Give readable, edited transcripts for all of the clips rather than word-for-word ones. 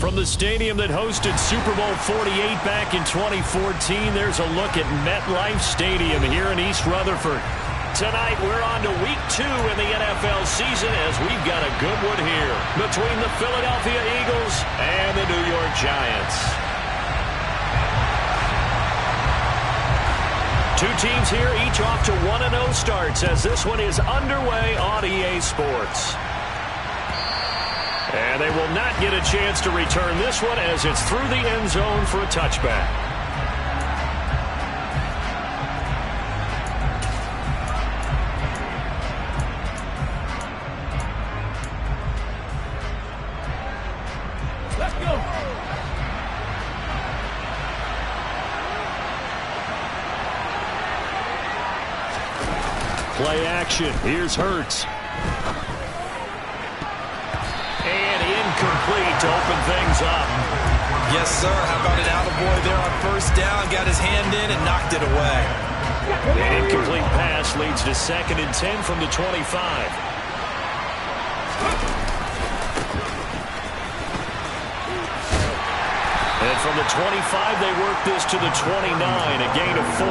From the stadium that hosted Super Bowl 48 back in 2014, there's a look at MetLife Stadium here in East Rutherford. Tonight, we're on to Week 2 in the NFL season as we've got a good one here between the Philadelphia Eagles and the New York Giants. Two teams here, each off to 1-0 starts as this one is underway on EA Sports. And they will not get a chance to return this one as it's through the end zone for a touchback. Let's go. Play action. Here's Hurts. And incomplete to open things up. Yes, sir. How about an attaboy there on first down? Got his hand in and knocked it away. An incomplete pass leads to 2nd and 10 from the 25. And from the 25, they work this to the 29, a gain of 4.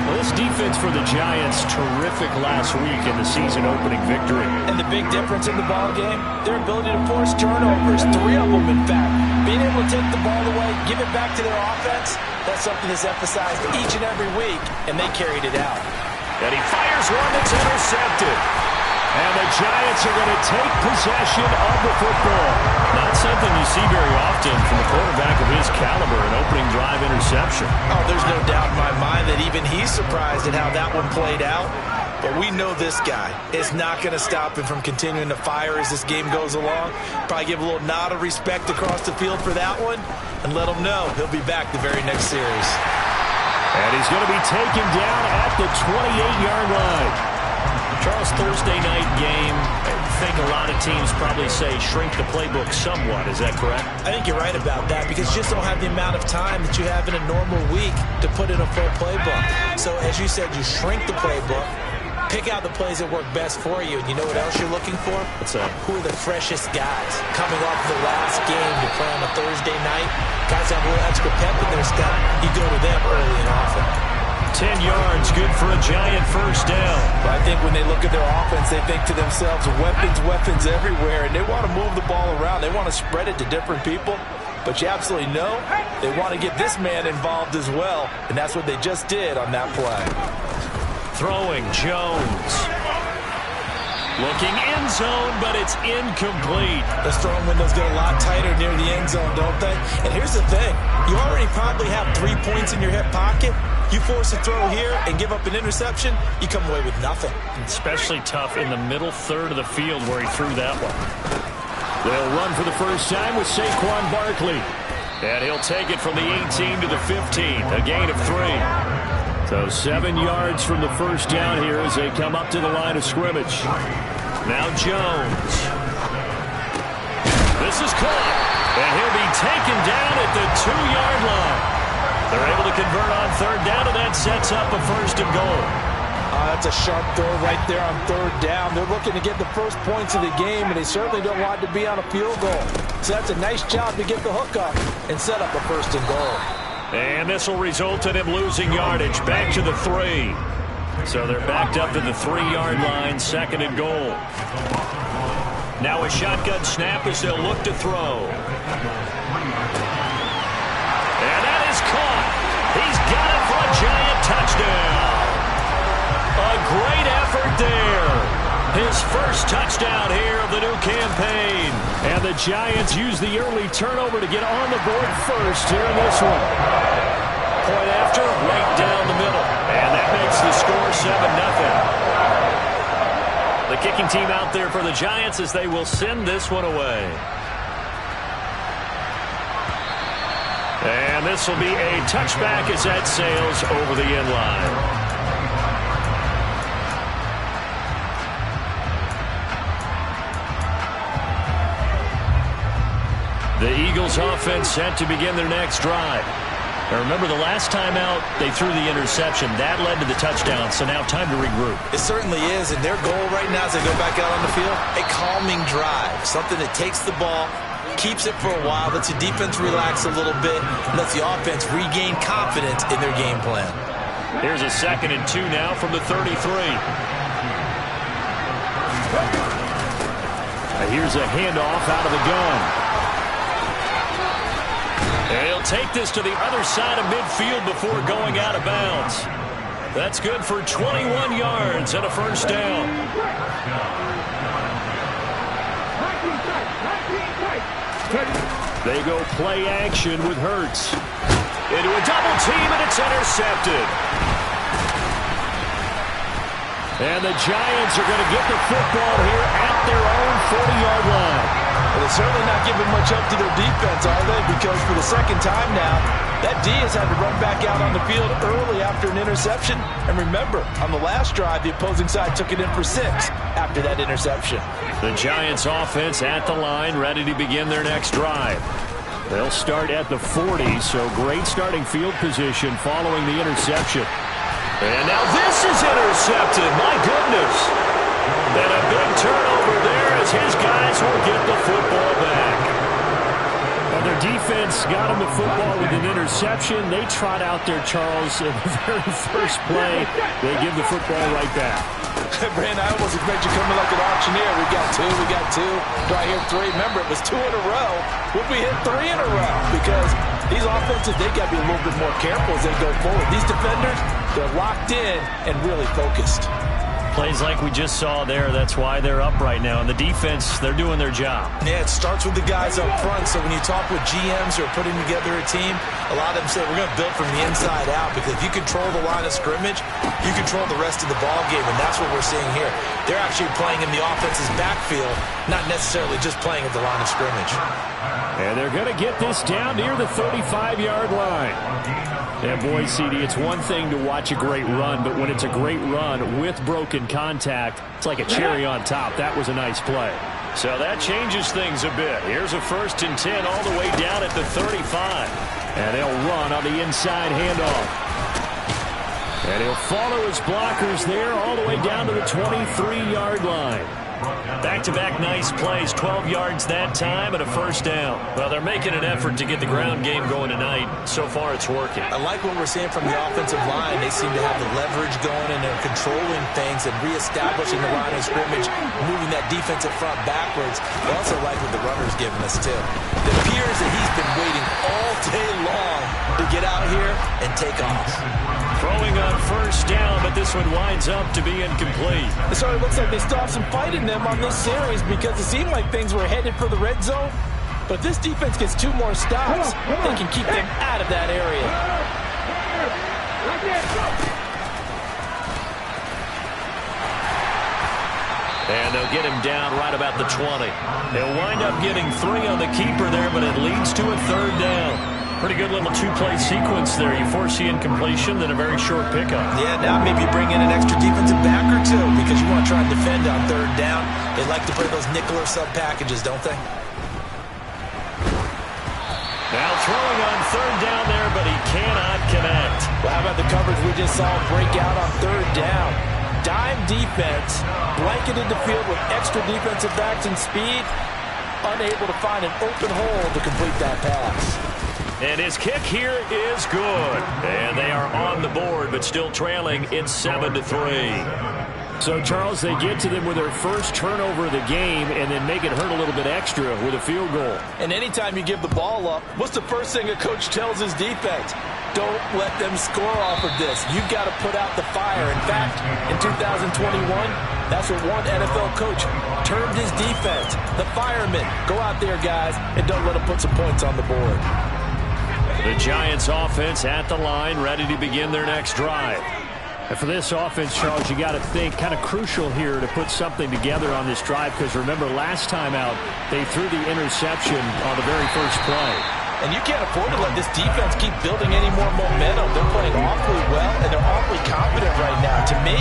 Well, this defense for the Giants, terrific last week in the season-opening victory. And the big difference in the ball game, their ability to force turnovers, 3 of them, in fact. Being able to take the ball away, give it back to their offense, that's something that's emphasized each and every week, and they carried it out. And he fires one that's intercepted. And the Giants are going to take possession of the football. Not something you see very often from a quarterback of his caliber, an opening drive interception. Oh, there's no doubt in my mind that even he's surprised at how that one played out. But we know this guy is not going to stop him from continuing to fire as this game goes along. Probably give a little nod of respect across the field for that one and let him know he'll be back the very next series. And he's going to be taken down at the 28-yard line. Charles, Thursday night game, I think a lot of teams probably say shrink the playbook somewhat. Is that correct? I think you're right about that because you just don't have the amount of time that you have in a normal week to put in a full playbook. So as you said, you shrink the playbook, pick out the plays that work best for you. And you know what else you're looking for? What's that? Who are the freshest guys coming off the last game to play on a Thursday night? Guys have a little extra pep in their step. You go to them early and often. 10 yards, good for a Giant first down. But I think when they look at their offense, they think to themselves, weapons everywhere, and they want to move the ball around. They want to spread it to different people. But you absolutely know they want to get this man involved as well, and that's what they just did on that play. Throwing, Jones. Looking end zone, but it's incomplete. Those throwing windows get a lot tighter near the end zone, don't they? And here's the thing. You already probably have 3 points in your hip pocket. You force a throw here and give up an interception, you come away with nothing. Especially tough in the middle third of the field where he threw that one. They'll run for the first time with Saquon Barkley. And he'll take it from the 18 to the 15, a gain of 3. So 7 yards from the first down here as they come up to the line of scrimmage. Now Jones. This is caught. And he'll be taken down at the 2-yard line. They're able to convert on third down, and that sets up a 1st and goal. That's a sharp throw right there on third down. They're looking to get the first points of the game, and they certainly don't want to be on a field goal. So that's a nice job to get the hook up and set up a 1st and goal. And this will result in him losing yardage back to the 3. So they're backed up to the 3-yard line, 2nd and goal. Now a shotgun snap as they'll look to throw. And that is caught. He's got it for a Giant touchdown. A great effort there. His first touchdown here of the new campaign. And the Giants use the early turnover to get on the board first here in this one. Point after, right down the middle. And that makes the score 7-0. The kicking team out there for the Giants as they will send this one away. And this will be a touchback as that sails over the end line. The Eagles offense set to begin their next drive. Now remember, the last time out, they threw the interception. That led to the touchdown, so now time to regroup. It certainly is, and their goal right now as they go back out on the field, a calming drive, something that takes the ball, keeps it for a while, lets the defense relax a little bit, lets the offense regain confidence in their game plan. Here's a 2nd and 2 now from the 33. Here's a handoff out of the gun. And he'll take this to the other side of midfield before going out of bounds. That's good for 21 yards and a first down. They go play action with Hurts. Into a double team, and it's intercepted. And the Giants are going to get the football here at their own 40-yard line. Well, they're certainly not giving much up to their defense, are they? Because for the second time now, that D has had to run back out on the field early after an interception. And remember, on the last drive, the opposing side took it in for 6 after that interception. The Giants offense at the line, ready to begin their next drive. They'll start at the 40, so great starting field position following the interception. And now this is intercepted. My goodness. And a big turnover there as his guys will get the football back. Well, their defense got him the football with an interception. They trot out there, Charles, in the very first play. They give the football right back. Brandon, I almost expect you coming like an auctioneer. We got 2, we got 2. Do I hear 3? Remember, it was 2 in a row. Would we hit 3 in a row? Because these offenses, they got to be a little bit more careful as they go forward. These defenders, they're locked in and really focused. Plays like we just saw there, that's why they're up right now. And the defense, they're doing their job. Yeah, it starts with the guys up front. So when you talk with GMs who are putting together a team, a lot of them say we're going to build from the inside out, because if you control the line of scrimmage, you control the rest of the ball game, and that's what we're seeing here. They're actually playing in the offense's backfield, not necessarily just playing at the line of scrimmage. And they're going to get this down near the 35-yard line. And boy, CD, it's one thing to watch a great run, but when it's a great run with broken contact, it's like a cherry on top. That was a nice play. So that changes things a bit. Here's a 1st and 10 all the way down at the 35. And they'll run on the inside handoff. And he'll follow his blockers there all the way down to the 23-yard line. Back-to-back nice plays, 12 yards that time and a first down. Well, they're making an effort to get the ground game going tonight. So far, it's working. I like what we're seeing from the offensive line. They seem to have the leverage going, and they're controlling things and reestablishing the line of scrimmage, moving that defensive front backwards. I also like what the runner's giving us, too. It appears that he's been waiting all day long to get out here and take off. Throwing on first down, but this one winds up to be incomplete. So it looks like they still have some fight in them on this series, because it seemed like things were headed for the red zone. But this defense gets 2 more stops. They can keep them out of that area. And they'll get him down right about the 20. They'll wind up getting 3 on the keeper there, but it leads to a 3rd down. Pretty good little 2-play sequence there. You force the incompletion, then a very short pickup. Yeah, now maybe bring in an extra defensive back or 2, because you want to try and defend on 3rd down. They like to play those nickel or sub packages, don't they? Now throwing on 3rd down there, but he cannot connect. Well, how about the coverage we just saw break out on 3rd down? Dime defense, blanketed the field with extra defensive backs and speed, unable to find an open hole to complete that pass. And his kick here is good. And they are on the board, but still trailing. It's 7-3. So, Charles, they get to them with their first turnover of the game and then make it hurt a little bit extra with a field goal. And anytime you give the ball up, what's the first thing a coach tells his defense? Don't let them score off of this. You've got to put out the fire. In fact, in 2021, that's what one NFL coach termed his defense. The firemen. Go out there, guys, and don't let them put some points on the board. The Giants offense at the line, ready to begin their next drive. And for this offense, Charles, you got to think kind of crucial here to put something together on this drive, because remember last time out, they threw the interception on the very first play. And you can't afford to let this defense keep building any more momentum. They're playing awfully well, and they're awfully confident right now. To me,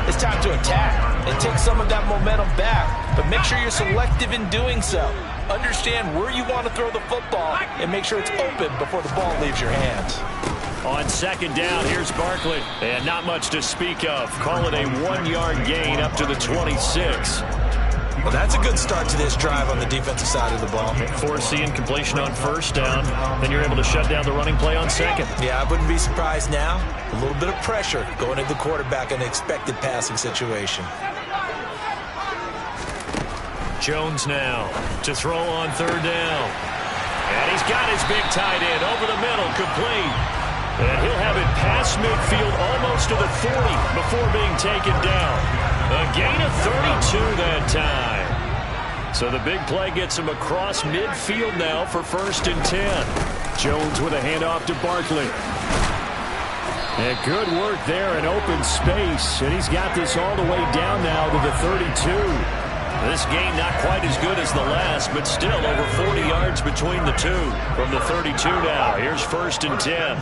it's time to attack and take some of that momentum back, but make sure you're selective in doing so. Understand where you want to throw the football and make sure it's open before the ball leaves your hands. On 2nd down, here's Barkley. And not much to speak of. Call it a 1-yard gain up to the 26. Well, that's a good start to this drive on the defensive side of the ball. Forcing completion on first down. Then you're able to shut down the running play on second. Yeah, I wouldn't be surprised now. A little bit of pressure going at the quarterback in an expected passing situation. Jones now to throw on third down. And he's got his big tight end over the middle, complete. And he'll have it past midfield almost to the 40 before being taken down. A gain of 32 that time. So the big play gets him across midfield now for 1st and 10. Jones with a handoff to Barkley. And good work there in open space. And he's got this all the way down now to the 32. This game not quite as good as the last, but still over 40 yards between the two. From the 32 now, here's 1st and 10.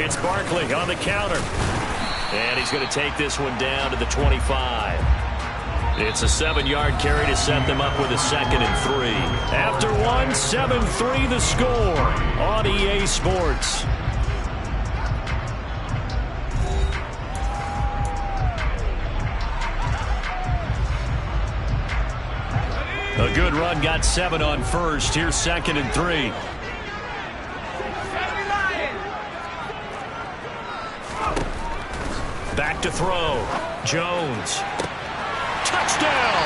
It's Barkley on the counter. And he's going to take this one down to the 25. It's a 7-yard carry to set them up with a 2nd and 3. After one, 7-3 the score on EA Sports. A good run, got 7 on first. Here's 2nd and 3. Back to throw. Jones. Touchdown!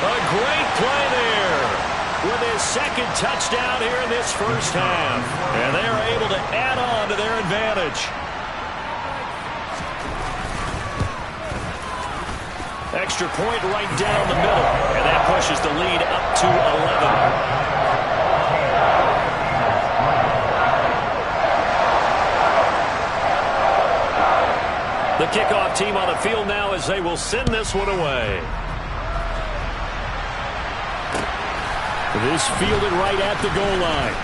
A great play there with his 2nd touchdown here in this first half. And they are able to add on to their advantage. Extra point right down the middle. And that pushes the lead up to 11. The kickoff team on the field now as they will send this one away. This fielded right at the goal line.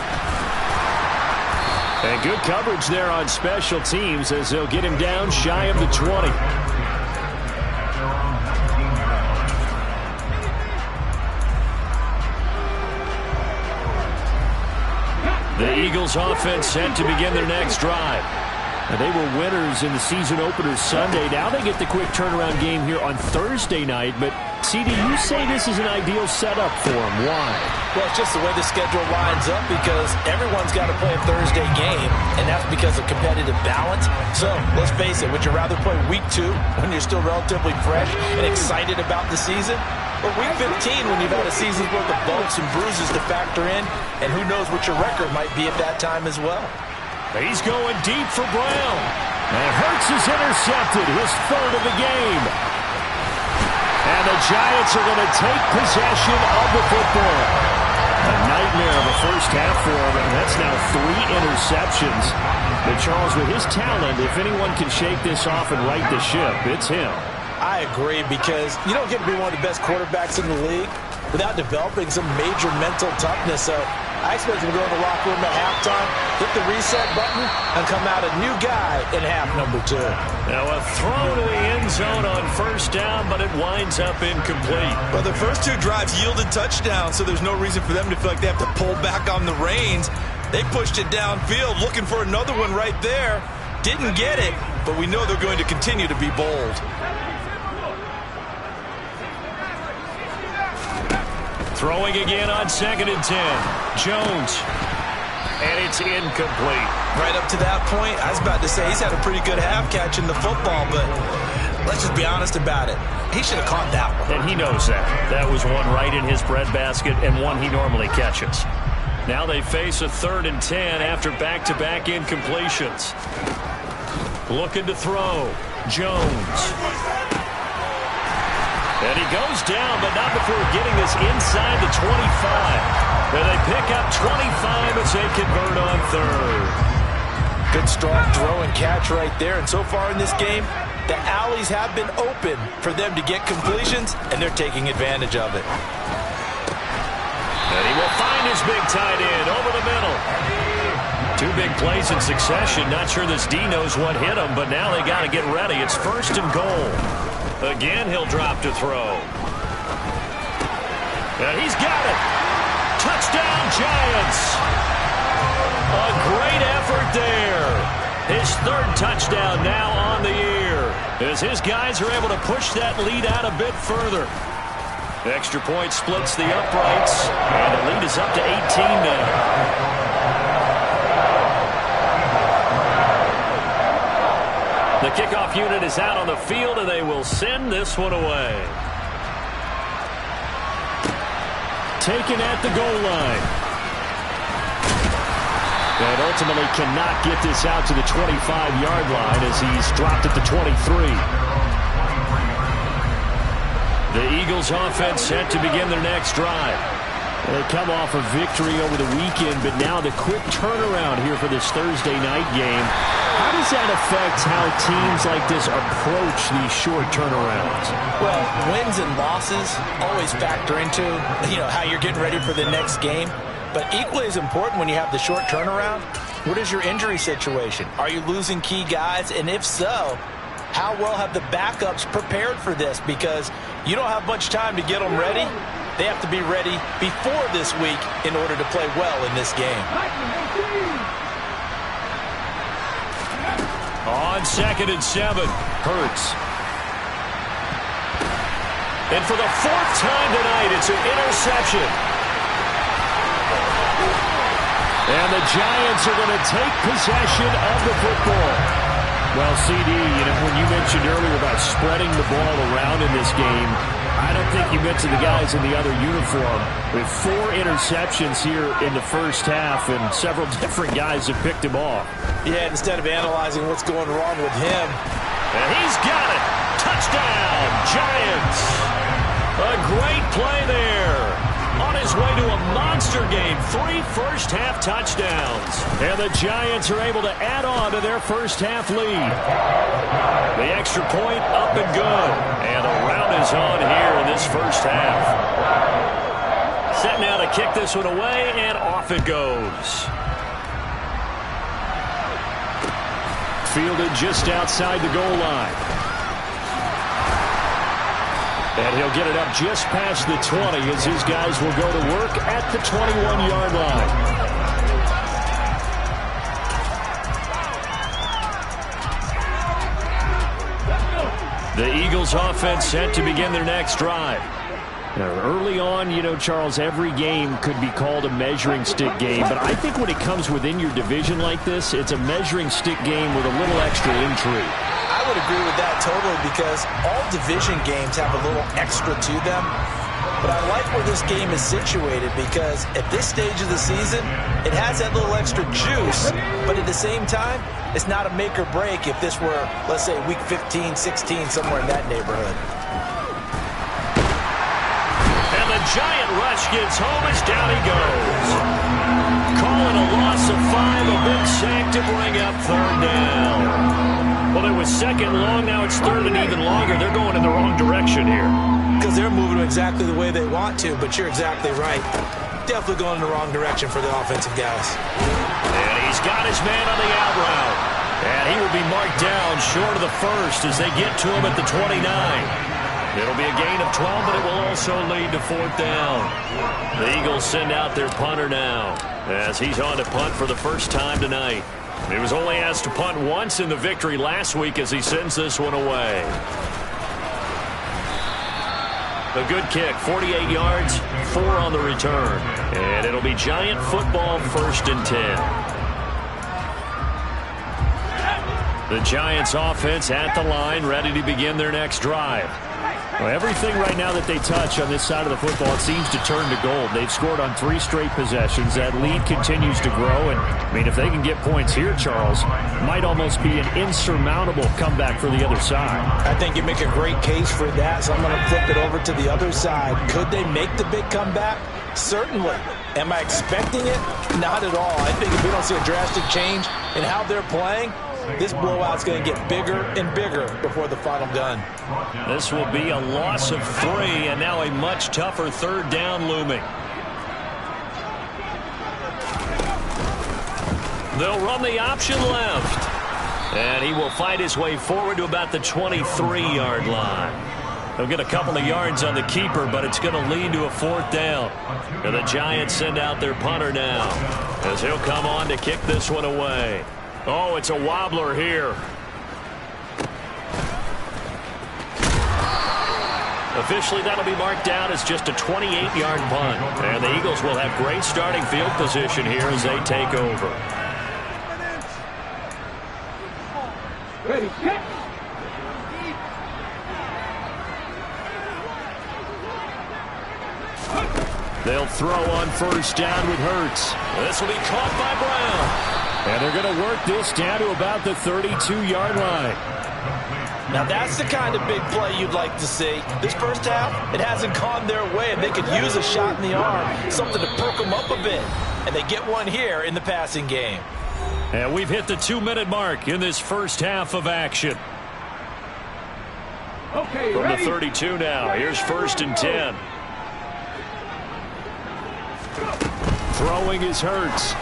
And good coverage there on special teams as they'll get him down shy of the 20. The Eagles offense set to begin their next drive. And they were winners in the season opener Sunday. Now they get the quick turnaround game here on Thursday night. But, CD, you say this is an ideal setup for them. Why? Well, it's just the way the schedule lines up because everyone's got to play a Thursday game, and that's because of competitive balance. So, let's face it, would you rather play week 2 when you're still relatively fresh and excited about the season? Or week 15 when you've had a season's worth of bumps and bruises to factor in, and who knows what your record might be at that time as well. He's going deep for Brown. And Hurts is intercepted, his 3rd of the game. And the Giants are going to take possession of the football. A nightmare of a first half for him, and that's now 3 interceptions. But Charles, with his talent, if anyone can shake this off and right the ship, it's him. I agree, because you don't get to be one of the best quarterbacks in the league without developing some major mental toughness. So I expect him to go in the locker room at halftime, hit the reset button, and come out a new guy in half number 2. Now a throw to the end zone on first down, but it winds up incomplete. Well, the first 2 drives yielded touchdowns, so there's no reason for them to feel like they have to pull back on the reins. They pushed it downfield, looking for another one right there. Didn't get it, but we know they're going to continue to be bold. Throwing again on 2nd and 10. Jones. And it's incomplete. Right up to that point, I was about to say he's had a pretty good half catching the football, but let's just be honest about it. He should have caught that one. And he knows that. That was one right in his breadbasket and one he normally catches. Now they face a 3rd and 10 after back-to-back incompletions. Looking to throw. Jones. And he goes down, but not before getting this inside the 25. And they pick up 25 as they convert on 3rd. Good, strong throw and catch right there. And so far in this game, the alleys have been open for them to get completions, and they're taking advantage of it. And he will find his big tight end over the middle. 2 big plays in succession. Not sure this D knows what hit him, but now they got to get ready. It's 1st and goal. Again, he'll drop to throw. And he's got it. Touchdown, Giants. A great effort there. His 3rd touchdown now on the year. as his guys are able to push that lead out a bit further. Extra point splits the uprights, and the lead is up to 18 now. The kickoff unit is out on the field, and they will send this one away. Taken at the goal line. And ultimately cannot get this out to the 25-yard line as he's dropped at the 23. The Eagles offense set to begin their next drive. They come off a victory over the weekend, but now the quick turnaround here for this Thursday night game. How does that affect how teams like this approach these short turnarounds? Well, wins and losses always factor into, how you're getting ready for the next game. But equally as important when you have the short turnaround, what is your injury situation? Are you losing key guys? And if so, how well have the backups prepared for this? Because you don't have much time to get them ready. They have to be ready before this week in order to play well in this game. On 2nd and 7, Hurts. And for the 4th time tonight, it's an interception. And the Giants are going to take possession of the football. Well, CD, when you mentioned earlier about spreading the ball around in this game, I don't think you mentioned the guys in the other uniform. With 4 interceptions here in the first half, and several different guys have picked him off. Yeah, instead of analyzing what's going wrong with him. And he's got it. Touchdown, Giants. A great play there. On his way to a monster game, 3 first-half touchdowns. And the Giants are able to add on to their first-half lead. The extra point up and good. And the round is on here in this first half. Set now to kick this one away, and off it goes. Fielded just outside the goal line. And he'll get it up just past the 20 as his guys will go to work at the 21-yard line. The Eagles offense set to begin their next drive. Now, early on, Charles, every game could be called a measuring stick game, but I think when it comes within your division like this, it's a measuring stick game with a little extra intrigue. I would agree with that totally because all division games have a little extra to them. But I like where this game is situated because at this stage of the season, it has that little extra juice. But at the same time, it's not a make or break if this were, let's say, week 15, 16, somewhere in that neighborhood. And the giant rush gets home as down he goes. Calling a loss of 5, a big sack to bring up 3rd down. Well, it was 2nd long, now it's 3rd and even longer. They're going in the wrong direction here. Because they're moving exactly the way they want to, but you're exactly right. Definitely going in the wrong direction for the offensive guys. And he's got his man on the out route. And he will be marked down short of the 1st as they get to him at the 29. It'll be a gain of 12, but it will also lead to 4th down. The Eagles send out their punter now as he's on to punt for the first time tonight. He was only asked to punt once in the victory last week as he sends this one away. A good kick, 48 yards, 4 on the return. And it'll be Giant football 1st and 10. The Giants offense at the line, ready to begin their next drive. Well, everything right now that they touch on this side of the football, it seems to turn to gold. They've scored on 3 straight possessions. That lead continues to grow. And, if they can get points here, Charles, might almost be an insurmountable comeback for the other side. I think you make a great case for that, so I'm going to flip it over to the other side. Could they make the big comeback? Certainly. Am I expecting it? Not at all. I think if we don't see a drastic change in how they're playing, this blowout's going to get bigger and bigger before the final gun. This will be a loss of 3, and now a much tougher 3rd down looming. They'll run the option left. And he will fight his way forward to about the 23-yard line. They'll get a couple of yards on the keeper, but it's going to lead to a 4th down. And the Giants send out their punter now as he'll come on to kick this one away. Oh, it's a wobbler here. Officially, that'll be marked down as just a 28-yard punt. And the Eagles will have great starting field position here as they take over. Ready, set. They'll throw on first down with Hurts. This will be caught by Brown. And they're going to work this down to about the 32-yard line. Now that's the kind of big play you'd like to see. This first half, it hasn't gone their way, and they could use a shot in the arm, something to perk them up a bit. And they get one here in the passing game. And we've hit the 2-minute mark in this first half of action. Okay, From ready? the 32 now, here's 1st and 10. Throwing is Hurts.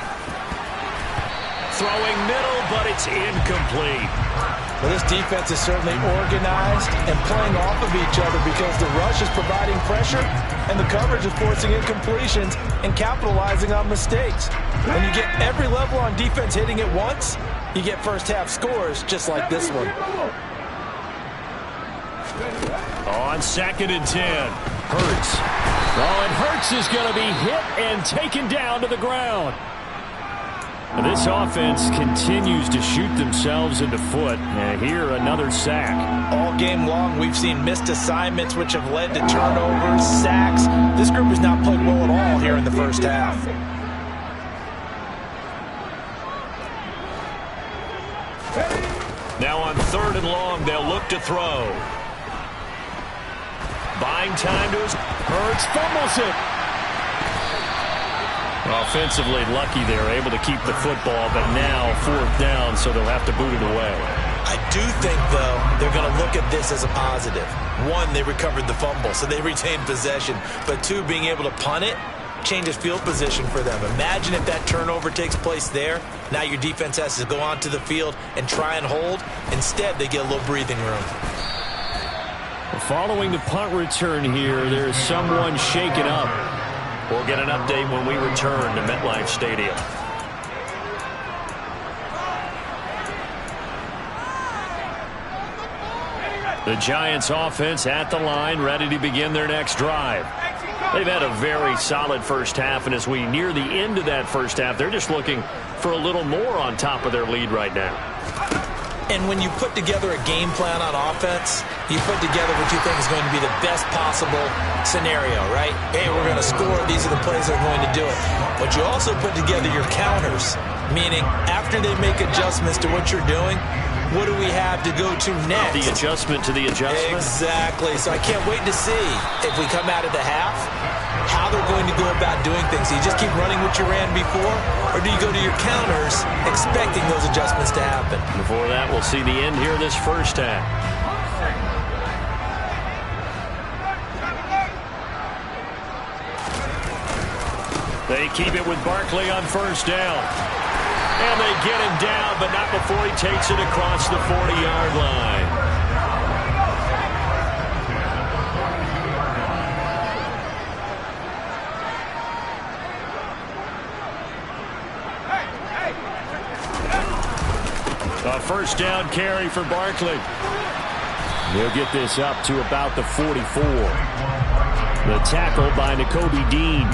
Throwing middle, but it's incomplete. Well, this defense is certainly organized and playing off of each other because the rush is providing pressure and the coverage is forcing incompletions and capitalizing on mistakes. When you get every level on defense hitting it once, you get first half scores just like this one. On 2nd and 10, Hurts. Oh, and Hurts is going to be hit and taken down to the ground. This offense continues to shoot themselves in the foot. And here, another sack. All game long, we've seen missed assignments which have led to turnovers, sacks. This group has not played well at all here in the first half. Now on 3rd and long, they'll look to throw. Buying time to his... Hurts fumbles it. Offensively lucky they're able to keep the football, but now 4th down, so they'll have to boot it away. I do think, though, they're going to look at this as a positive. One, they recovered the fumble, so they retained possession. But two, being able to punt it changes field position for them. Imagine if that turnover takes place there. Now your defense has to go onto the field and try and hold. Instead, they get a little breathing room. Following the punt return here, there's someone shaken up. We'll get an update when we return to MetLife Stadium. The Giants offense at the line, ready to begin their next drive. They've had a very solid first half, and as we near the end of that first half, they're just looking for a little more on top of their lead right now. And when you put together a game plan on offense, you put together what you think is going to be the best possible scenario, right? Hey, we're going to score. These are the plays that are going to do it. But you also put together your counters, meaning after they make adjustments to what you're doing, what do we have to go to next? The adjustment to the adjustment? Exactly. So I can't wait to see if we come out of the half, how they're going to go about doing things. Do you just keep running what you ran before, or do you go to your counters expecting those adjustments to happen? Before that, we'll see the end here this first half. They keep it with Barkley on first down. And they get him down, but not before he takes it across the 40-yard line. A first down carry for Barkley. He'll get this up to about the 44. The tackle by Nakobe Dean.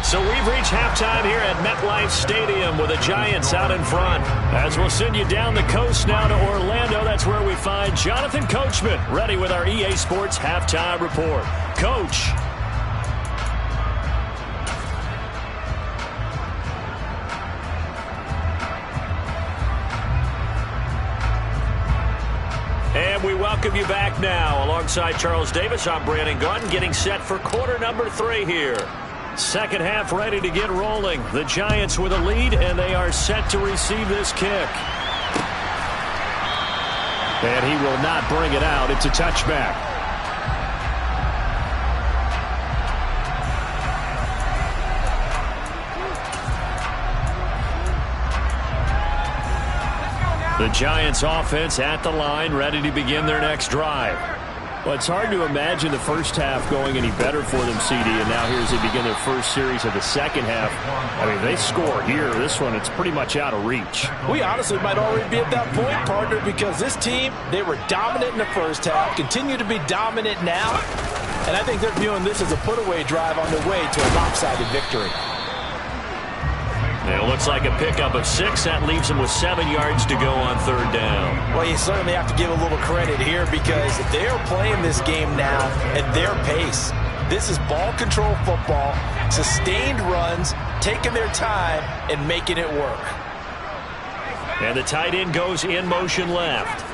So we've reached halftime here at MetLife Stadium with the Giants out in front. As we'll send you down the coast now to Orlando, that's where we find Jonathan Coachman ready with our EA Sports Halftime Report. Coach. And we welcome you back now. Alongside Charles Davis, I'm Brandon Gunn, getting set for quarter number 3 here. Second half ready to get rolling. The Giants with a lead, and they are set to receive this kick. And he will not bring it out. It's a touchback. The Giants offense at the line, ready to begin their next drive. Well, it's hard to imagine the first half going any better for them, CD, and now here as they begin their first series of the second half. I mean, they score here. This one, it's pretty much out of reach. We honestly might already be at that point, partner, because this team, they were dominant in the first half, continue to be dominant now, and I think they're viewing this as a put-away drive on their way to a lopsided victory. It looks like a pickup of 6. That leaves them with 7 yards to go on third down. Well, you certainly have to give a little credit here because they are playing this game now at their pace. This is ball control football, sustained runs, taking their time, and making it work. And the tight end goes in motion left.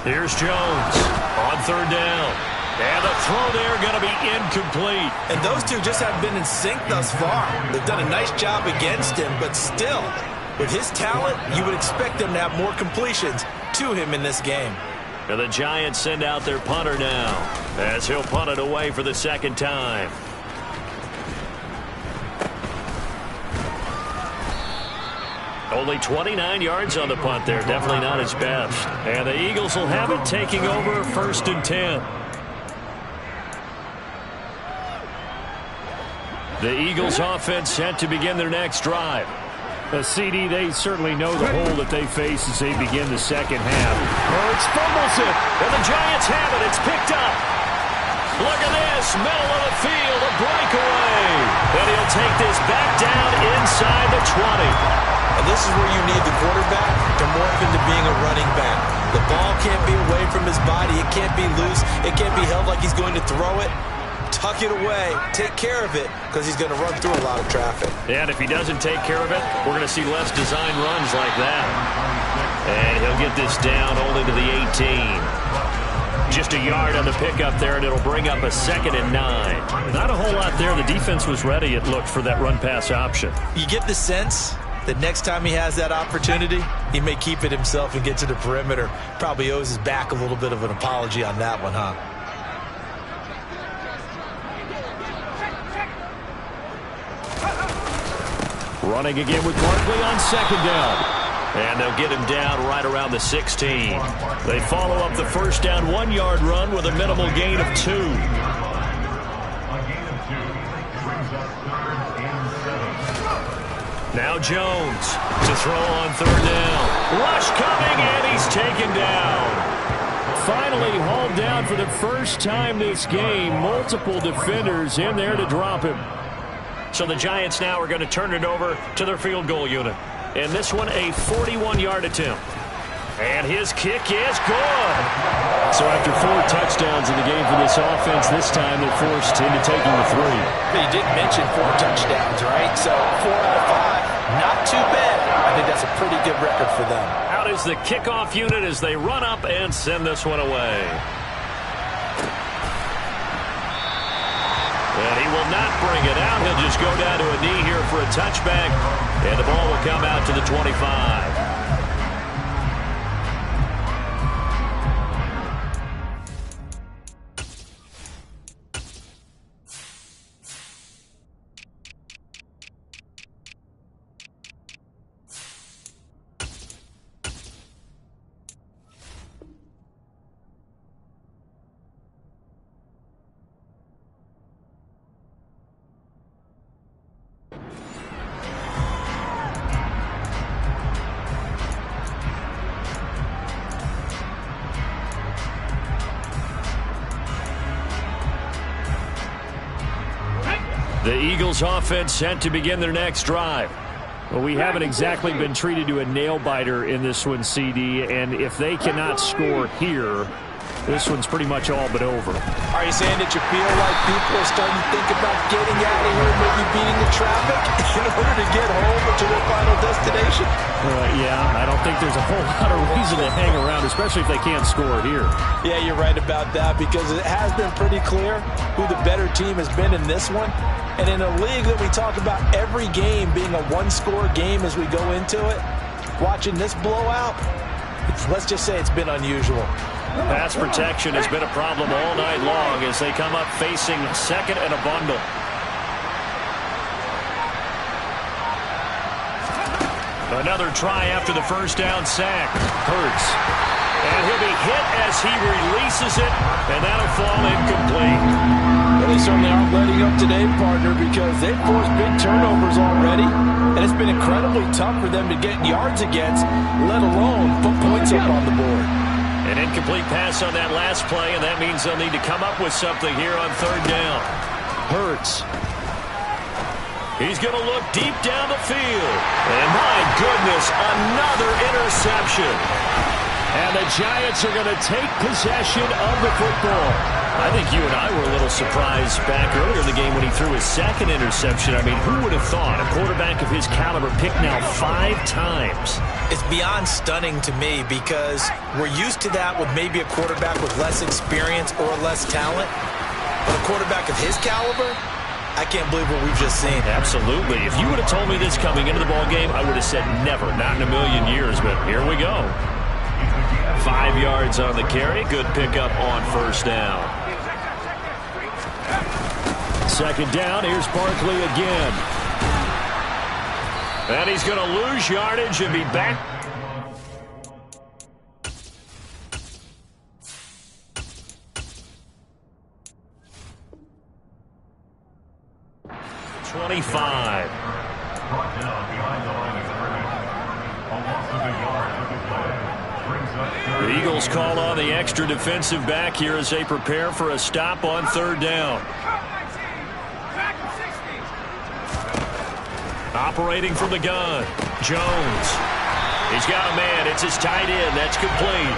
Here's Jones on third down. And the throw there going to be incomplete. And those two just haven't been in sync thus far. They've done a nice job against him, but still, with his talent, you would expect them to have more completions to him in this game. And the Giants send out their punter now as he'll punt it away for the second time. Only 29 yards on the punt there. Definitely not his best. And the Eagles will have it, taking over 1st and 10. The Eagles offense set to begin their next drive. The CD, they certainly know the hole that they face as they begin the second half. Hurts fumbles it, and the Giants have it. It's picked up. Look at this, middle of the field, a breakaway. And he'll take this back down inside the 20. And this is where you need the quarterback to morph into being a running back. The ball can't be away from his body. It can't be loose. It can't be held like he's going to throw it. Tuck it away, take care of it, because he's going to run through a lot of traffic. And if he doesn't take care of it, we're going to see less design runs like that. And he'll get this down only to the 18. Just a yard on the pickup there, and it'll bring up a 2nd and 9. Not a whole lot there. The defense was ready, it looked, for that run-pass option. You get the sense that next time he has that opportunity, he may keep it himself and get to the perimeter. Probably owes his back a little bit of an apology on that one, huh? Running again with Barkley on 2nd down. And they'll get him down right around the 16. They follow up the first down 1-yard run with a minimal gain of 2. Now Jones to throw on third down. Rush coming, and he's taken down. Finally hauled down for the first time this game. Multiple defenders in there to drop him. So the Giants now are going to turn it over to their field goal unit. And this one, a 41-yard attempt. And his kick is good. So after 4 touchdowns in the game for this offense, this time they're forced into taking the 3. But you did mention 4 touchdowns, right? So 4 out of 5, not too bad. I think that's a pretty good record for them. Out is the kickoff unit as they run up and send this one away. And he will not bring it out. He'll just go down to a knee here for a touchback. And the ball will come out to the 25. The Eagles offense set to begin their next drive. Well, we haven't exactly been treated to a nail-biter in this one, CD, and if they cannot score here, this one's pretty much all but over. Are you saying that you feel like people are starting to think about getting out of here, maybe beating the traffic in order to get home or to their final destination? Yeah, I don't think there's a whole lot of reason to hang around, especially if they can't score here. Yeah, you're right about that because it has been pretty clear who the better team has been in this one. And in a league that we talk about every game being a one-score game as we go into it, watching this blowout, let's just say it's been unusual. Pass protection has been a problem all night long as they come up facing second and a bundle. Another try after the first down sack. Hurts. And he'll be hit as he releases it, and that'll fall incomplete. Well, they certainly aren't letting up today, partner, because they've forced big turnovers already, and it's been incredibly tough for them to get yards against, let alone put points up on the board. An incomplete pass on that last play, and that means they'll need to come up with something here on third down. Hurts. He's going to look deep down the field. And my goodness, another interception. And the Giants are going to take possession of the football. I think you and I were a little surprised back earlier in the game when he threw his second interception. I mean, who would have thought a quarterback of his caliber picked now 5 times? It's beyond stunning to me because we're used to that with maybe a quarterback with less experience or less talent. But a quarterback of his caliber, I can't believe what we've just seen. Absolutely. If you would have told me this coming into the ball game, I would have said never, not in a million years. But here we go. 5 yards on the carry. Good pickup on first down. Second down. Here's Barkley again. And he's going to lose yardage and be back. The Eagles call on the extra defensive back here as they prepare for a stop on third down. Operating from the gun, Jones. He's got a man. It's his tight end. That's complete.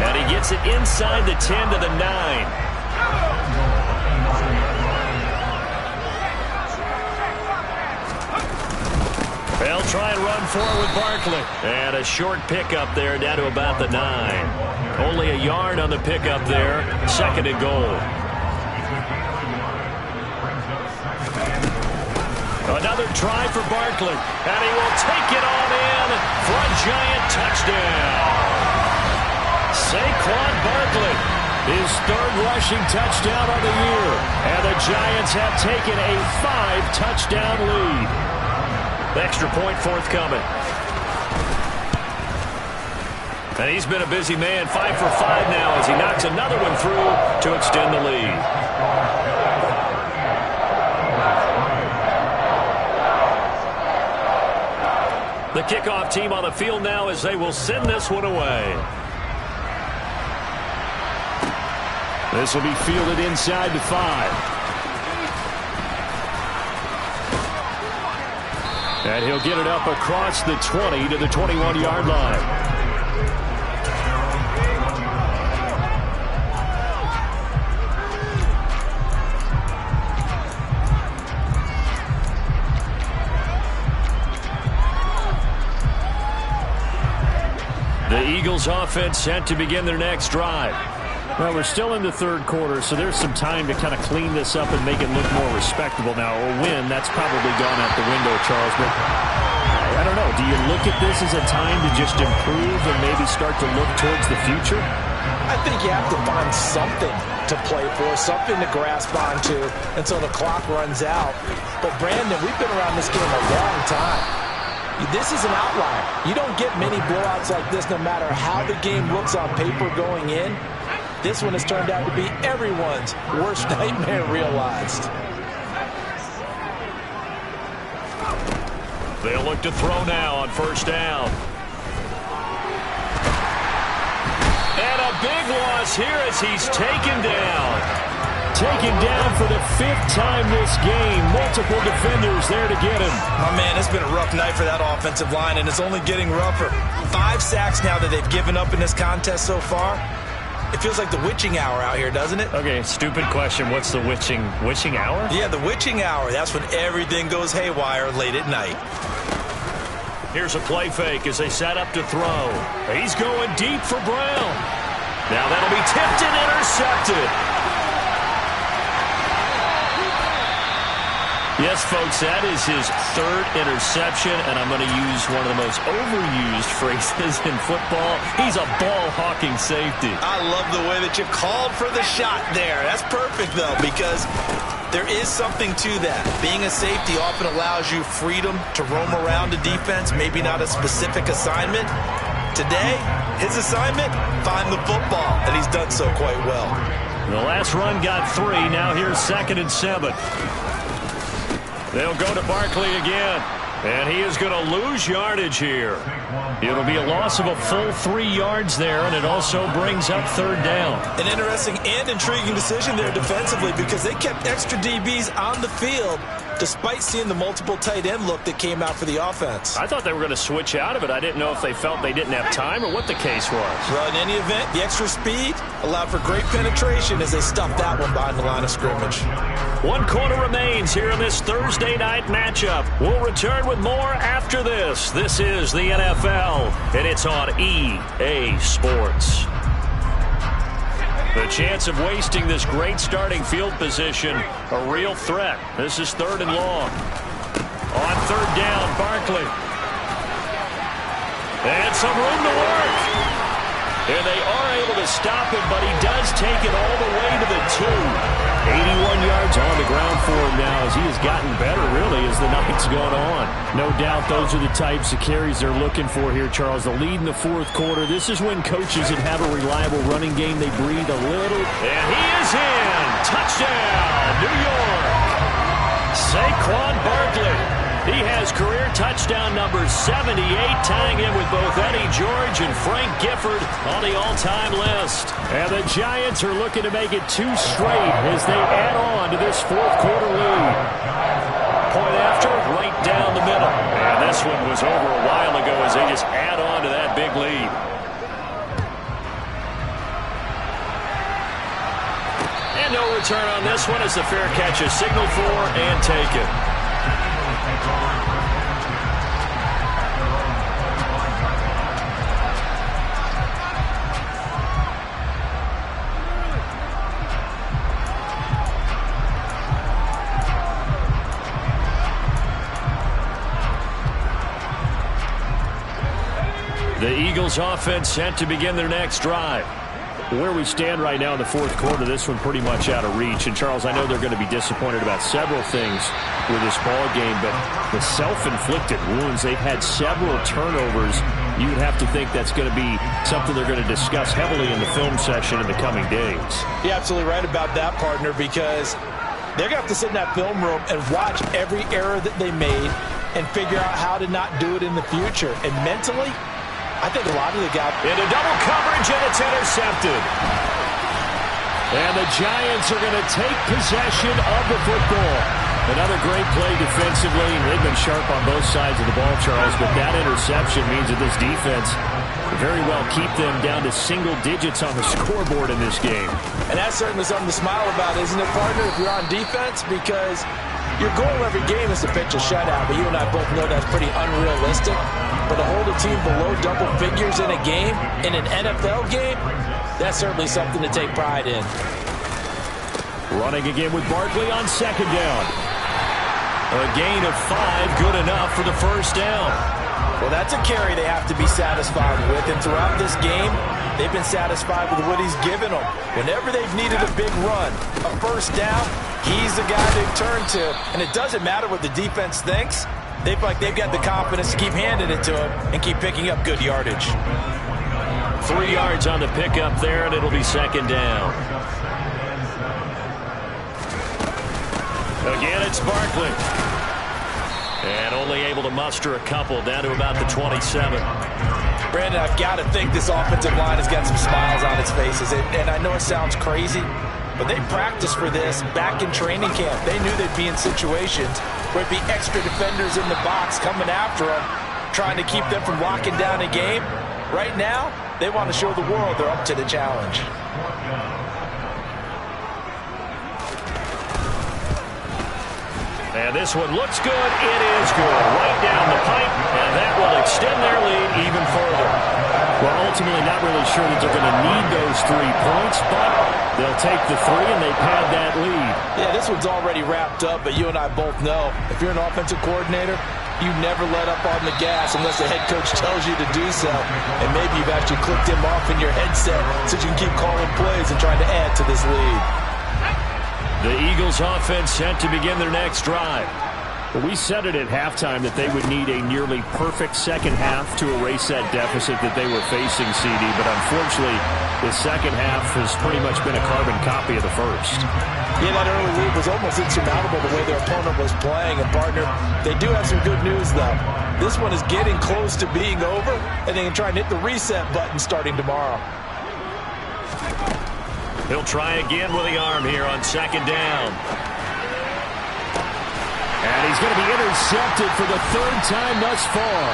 And he gets it inside the 10 to the 9. They'll try and run forward with Barkley. And a short pickup there down to about the 9. Only a yard on the pickup there. Second and goal. Another try for Barkley. And he will take it on in for a Giant touchdown. Saquon Barkley, his third rushing touchdown of the year. And the Giants have taken a 5-touchdown lead. Extra point forthcoming. And he's been a busy man. 5 for 5 now as he knocks another one through to extend the lead. The kickoff team on the field now as they will send this one away. This will be fielded inside the 5. And he'll get it up across the 20 to the 21-yard line. The Eagles offense set to begin their next drive. Well, we're still in the third quarter, so there's some time to kind of clean this up and make it look more respectable now. A win, that's probably gone out the window, Charles. But I don't know. Do you look at this as a time to just improve and maybe start to look towards the future? I think you have to find something to play for, something to grasp onto until the clock runs out. But, Brandon, we've been around this game a long time. This is an outlier. You don't get many blowouts like this no matter how the game looks on paper going in. This one has turned out to be everyone's worst nightmare realized. They'll look to throw now on first down. And a big loss here as he's taken down. Taken down for the 5th time this game. Multiple defenders there to get him. Oh, man, it's been a rough night for that offensive line, and it's only getting rougher. 5 sacks now that they've given up in this contest so far. It feels like the witching hour out here, doesn't it? Okay, stupid question. What's the witching hour? Yeah, the witching hour. That's when everything goes haywire late at night. Here's a play fake as they set up to throw. He's going deep for Brown. Now that'll be tipped and intercepted. Yes, folks, that is his 3rd interception, and I'm going to use one of the most overused phrases in football. He's a ball-hawking safety. I love the way that you called for the shot there. That's perfect, though, because There is something to that. Being a safety often allows you freedom to roam around the defense, maybe not a specific assignment. Today, his assignment, find the football, and he's done so quite well. The last run got 3. Now here's 2nd and 7. They'll go to Barkley again. And he is going to lose yardage here. It'll be a loss of a full 3 yards there, and it also brings up 3rd down. An interesting and intriguing decision there defensively because they kept extra DBs on the field despite seeing the multiple tight end look that came out for the offense. I thought they were going to switch out of it. I didn't know if they felt they didn't have time or what the case was. Well, in any event, the extra speed allowed for great penetration as they stuffed that one behind the line of scrimmage. 1 quarter remains here in this Thursday night matchup. We'll return with more after this. This is the NFL, and it's on EA Sports. The chance of wasting this great starting field position, a real threat. This is 3rd and long. On 3rd down, Barkley. And some room to work. And they are able to stop him, but he does take it all the way to the 2. 81 yards on the ground for him now as he has gotten better, really, as the night's gone on. No doubt those are the types of carries they're looking for here, Charles. The lead in the 4th quarter. This is when coaches that have a reliable running game, they breathe a little. And he is in. Touchdown, New York. Saquon Barkley. He has career touchdown number 78, tying him with both Eddie George and Frank Gifford on the all-time list. And the Giants are looking to make it 2 straight as they add on to this 4th quarter lead. Point after, right down the middle. And this one was over a while ago as they just add on to that big lead. And no return on this one as the fair catch is signaled for and taken. The Eagles offense set to begin their next drive. Where we stand right now in the 4th quarter, this one pretty much out of reach. And, Charles, I know they're going to be disappointed about several things with this ball game, but the self-inflicted wounds, they've had several turnovers. You would have to think that's going to be something they're going to discuss heavily in the film session in the coming days. You're absolutely right about that, partner, because they're going to have to sit in that film room and watch every error that they made and figure out how to not do it in the future. And mentally, I think a lot of the guys into double coverage, and it's intercepted. And the Giants are going to take possession of the football. Another great play defensively. They've been sharp on both sides of the ball, Charles, but that interception means that this defense very well keep them down to single digits on the scoreboard in this game. And that's certainly something to smile about, isn't it, partner, if you're on defense? Because your goal every game is to pitch a shutout, but you and I both know that's pretty unrealistic. But to hold a team below double figures in a game, in an NFL game, that's certainly something to take pride in. Running again with Barkley on 2nd down. A gain of 5, good enough for the 1st down. Well, that's a carry they have to be satisfied with. And throughout this game, they've been satisfied with what he's given them. Whenever they've needed a big run, a 1st down, he's the guy they've turned to. And it doesn't matter what the defense thinks. They feel like they've got the confidence to keep handing it to him and keep picking up good yardage. 3 yards on the pickup there, and it'll be 2nd down. Again, it's Barkley. And only able to muster a couple down to about the 27. Brandon, I've got to think this offensive line has got some smiles on its faces. And I know it sounds crazy, but they practiced for this back in training camp. They knew they'd be in situations where it'd be extra defenders in the box coming after them, trying to keep them from locking down a game. Right now, they want to show the world they're up to the challenge. And this one looks good. It is good. Right down the pipe, and that will extend their lead even further. Well, ultimately, not really sure that they're going to need those 3 points, but they'll take the 3, and they pad that lead. Yeah, this one's already wrapped up, but you and I both know if you're an offensive coordinator, you never let up on the gas unless the head coach tells you to do so. And maybe you've actually clicked him off in your headset so you can keep calling plays and trying to add to this lead. The Eagles offense set to begin their next drive. Well, we said it at halftime that they would need a nearly perfect second half to erase that deficit that they were facing, CD. But unfortunately, the second half has pretty much been a carbon copy of the first. Yeah, that early lead was almost insurmountable the way their opponent was playing. And, partner, they do have some good news, though. This one is getting close to being over, and they can try and hit the reset button starting tomorrow. He'll try again with the arm here on second down. And he's going to be intercepted for the third time thus far.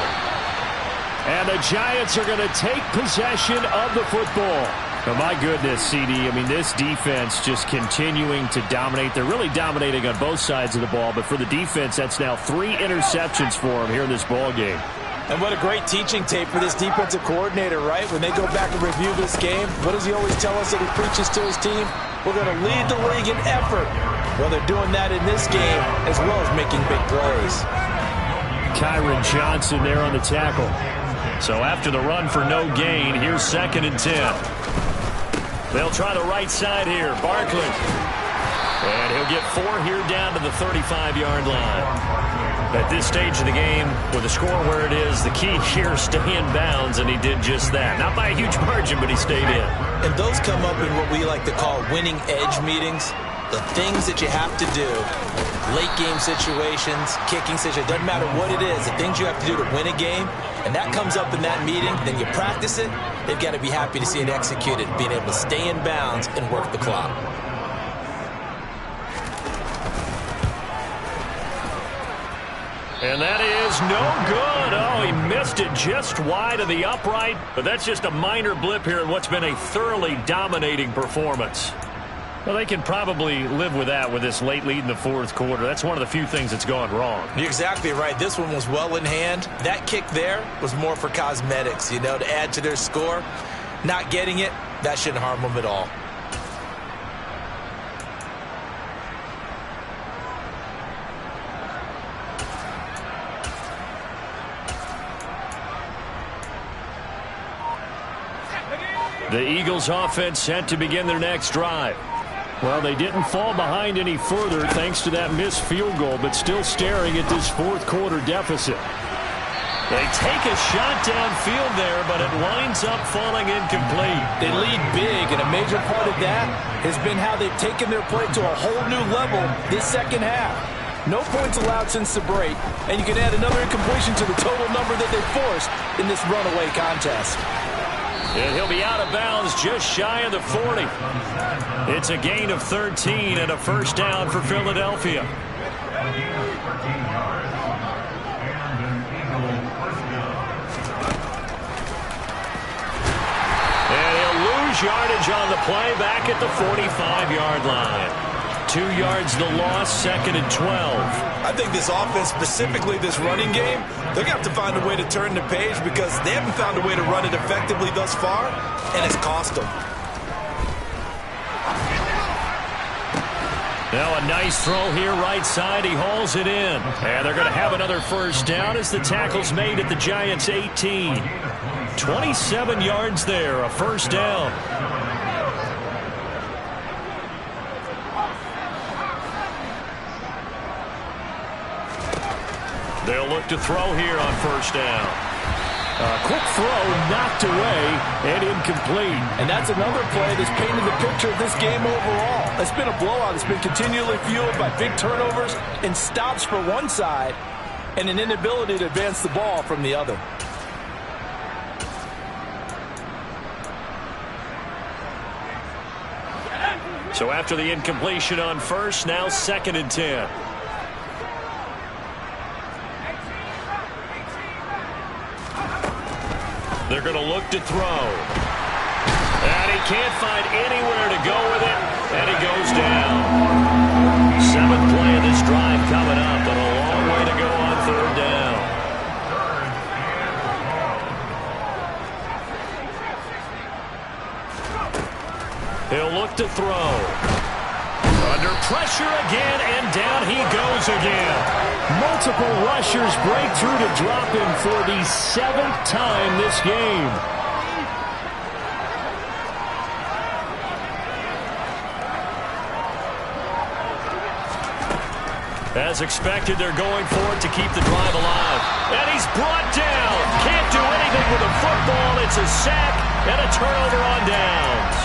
And the Giants are going to take possession of the football. Oh, my goodness, CD. I mean, this defense just continuing to dominate. They're really dominating on both sides of the ball. But for the defense, that's now 3 interceptions for them here in this ball game. And what a great teaching tape for this defensive coordinator, right? When they go back and review this game, what does he always tell us that he preaches to his team? We're going to lead the league in effort. Well, they're doing that in this game as well as making big plays. Kyron Johnson there on the tackle. So after the run for no gain, here's 2nd and 10. They'll try the right side here. Barkley. And he'll get 4 here down to the 35-yard line. At this stage of the game, with the score where it is, the key here is stay in bounds, and he did just that. Not by a huge margin, but he stayed in. And those come up in what we like to call winning edge meetings. The things that you have to do, late game situations, kicking situations, doesn't matter what it is, the things you have to do to win a game, and that comes up in that meeting, then you practice it, they've got to be happy to see it executed, being able to stay in bounds and work the clock. And that is no good. Oh, he missed it just wide of the upright. But that's just a minor blip here in what's been a thoroughly dominating performance. Well, they can probably live with that with this late lead in the 4th quarter. That's one of the few things that's gone wrong. You're exactly right. This one was well in hand. That kick there was more for cosmetics, you know, to add to their score. Not getting it, that shouldn't harm them at all. The Eagles offense set to begin their next drive. Well, they didn't fall behind any further thanks to that missed field goal, but still staring at this 4th quarter deficit. They take a shot downfield there, but it winds up falling incomplete. They lead big, and a major part of that has been how they've taken their play to a whole new level this second half. No points allowed since the break, and you can add another incompletion to the total number that they forced in this runaway contest. And he'll be out of bounds just shy of the 40. It's a gain of 13 and a first down for Philadelphia. And he'll lose yardage on the play back at the 45-yard line. 2 yards the loss, 2nd and 12. I think this offense, specifically this running game, they're going to have to find a way to turn the page because they haven't found a way to run it effectively thus far, and it's cost them. Now a nice throw here right side. He hauls it in. And they're going to have another first down as the tackle's made at the Giants' 18. 27 yards there, a first down. They'll look to throw here on first down. Quick throw knocked away and incomplete. And that's another play that's painted the picture of this game overall. It's been a blowout. It's been continually fueled by big turnovers and stops for one side and an inability to advance the ball from the other. So after the incompletion on first, now 2nd and 10. They're going to look to throw. And he can't find anywhere to go with it, and he goes down. 7th play of this drive coming up, and a long way to go on 3rd down. He'll look to throw. Under pressure again, and down he goes again. Multiple rushers break through to drop him for the 7th time this game. As expected, they're going for it to keep the drive alive. And he's brought down. Can't do anything with a football. It's a sack and a turnover on downs.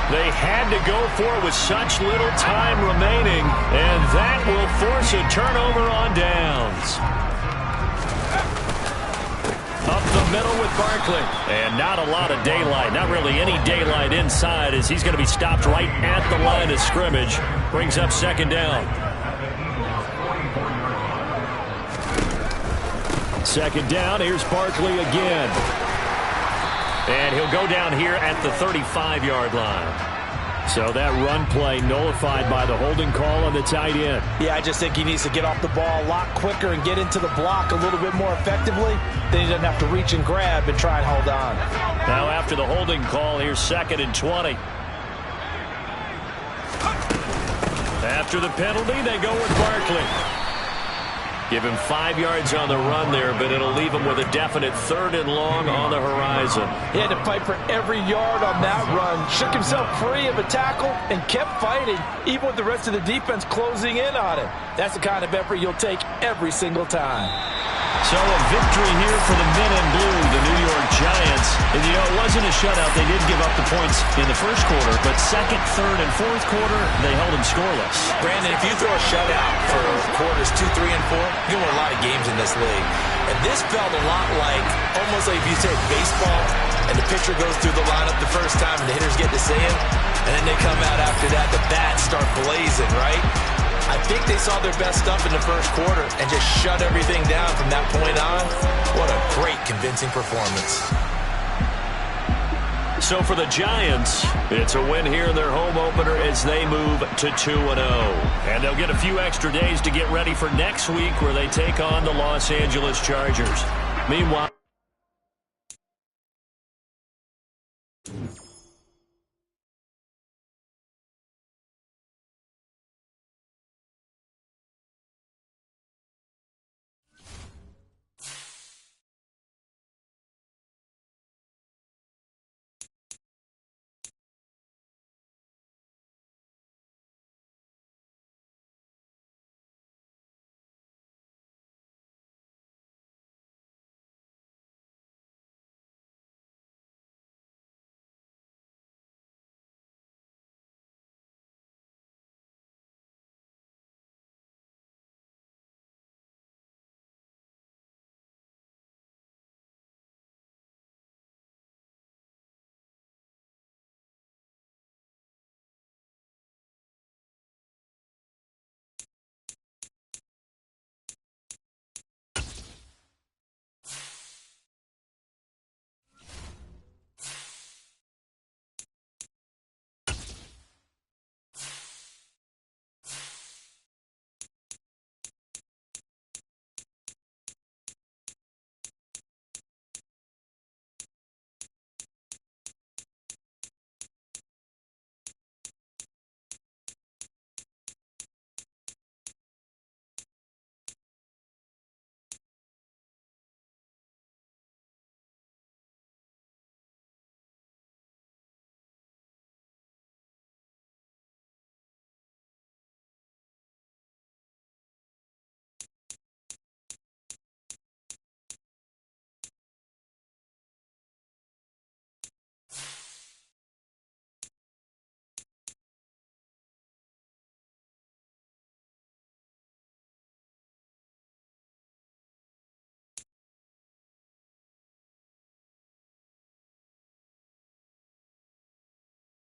They had to go for it with such little time remaining, and that will force a turnover on downs. Up the middle with Barkley. And not a lot of daylight. Not really any daylight inside as he's going to be stopped right at the line of scrimmage. Brings up second down. Second down. Here's Barkley again. And he'll go down here at the 35-yard line. So that run play nullified by the holding call on the tight end. Yeah, I just think he needs to get off the ball a lot quicker and get into the block a little bit more effectively. Then he doesn't have to reach and grab and try and hold on. Now after the holding call, here's 2nd and 20. After the penalty, they go with Barkley. Give him 5 yards on the run there, but it'll leave him with a definite 3rd and long on the horizon. He had to fight for every yard on that run. Shook himself free of a tackle and kept fighting, even with the rest of the defense closing in on him. That's the kind of effort you'll take every single time. So a victory here for the men in blue, the New York Giants. And, you know, it wasn't a shutout. They did give up the points in the first quarter, but 2nd, 3rd, and 4th quarter, they held them scoreless. Brandon, if you throw a shutout for quarters 2, 3, and 4, you win a lot of games in this league. And this felt a lot like, almost like if you said baseball, and the pitcher goes through the lineup the first time, and the hitters get to see him, and then they come out after that, the bats start blazing, right? I think they saw their best stuff in the first quarter and just shut everything down from that point on. What a great, convincing performance. So for the Giants, it's a win here in their home opener as they move to 2-0. And they'll get a few extra days to get ready for next week where they take on the Los Angeles Chargers. Meanwhile,